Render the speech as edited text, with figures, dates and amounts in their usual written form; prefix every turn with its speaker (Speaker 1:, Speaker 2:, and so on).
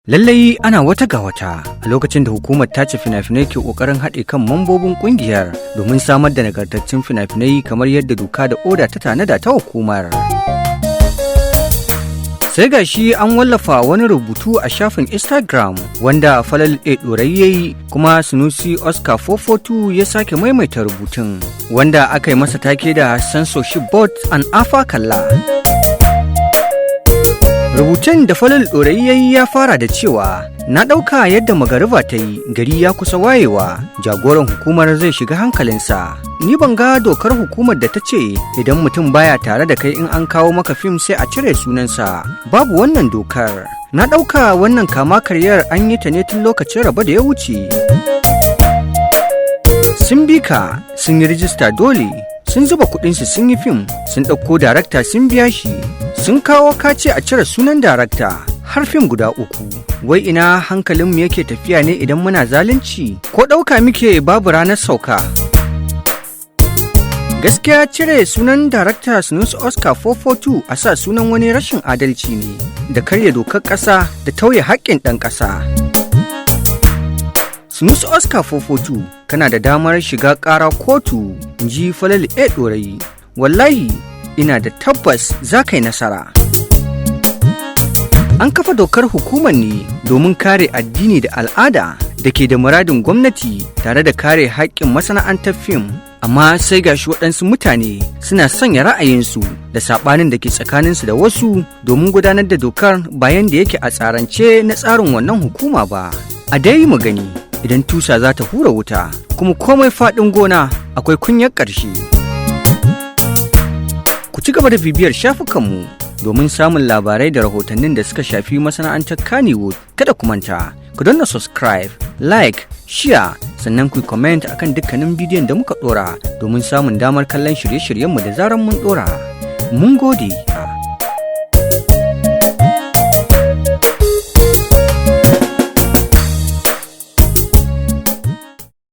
Speaker 1: Lallai ana wata ga wata a lokacin da hukumar tace fina-finai ke ƙoƙarin haɗe kan mambobin ƙungiyar domin samar da nagartattun fina-finai kamar yadda doka da oda ta tanada ta hukumar. Sai ga shi an wallafa wani rubutu a shafin Instagram wanda Falal Ɗorayi ya yi, kuma Sunusi Oscar 442 ya sake maimaita rubutun wanda aka yi masa take da Censorship Board and Afa Kalla. Rubutun da Falal Ɗorayi ya yi ya fara da cewa, na ɗauka yadda magariba ta yi gari ya kusa wayewa, jagoran hukumar zai shiga hankalinsa. Ni ban ga dokar hukumar da ta ce idan mutum baya tare da kai in an kawo maka fim sai a cire sunansa. Babu wannan dokar. Na ɗauka wannan kama karyar an yi ta ne tun lokacin raba da ya wuce. Sun bi ka, sun yi rijista dole, sun zuba kuɗinsu sun yi fim, sun ɗauko darakta sun biya shi. Sun kawo kace a cire sunan darakta har fim guda 3. Wai ina hankalinmu yake tafiya ne idan muna zalunci? Ko ɗauka muke babu ranar sauka? Gaskiya cire sunan darakta Sunusi Oscar 442 a sa sunan wani rashin adalci ne da karya dokar ƙasa da tauye haƙƙin ɗan ƙasa. Sunusi Oscar 442 kana da damar shiga ƙara kotu, inji Falal Ɗorayi. Wallahi ina da tabbas za ka yi nasara. An kafa dokar hukumar ne domin kare addini da al'ada da ke da muradin gwamnati tare da kare haƙƙin masana'antar fim, amma sai gashi waɗansu mutane suna sanya ra'ayinsu da saɓanin da ke tsakaninsu da wasu domin gudanar da dokar bayan da yake a tsarance na tsarin wannan hukuma ba. A dai mu gani idan tusa za ta hura wuta, kuma komai faɗin gona akwai kunyar ƙarshe. Ku ci gaba da bibiyar shafukanmu domin samun labarai da rahotannin da suka shafi masana'antar Kannywood. Kada ku manta, ku danna subscribe, like, share, sannan ku comment akan dukkanin bidiyon da muka ɗora domin samun damar kallon shirye-shiryenmu da zarar mun ɗora. Mun gode.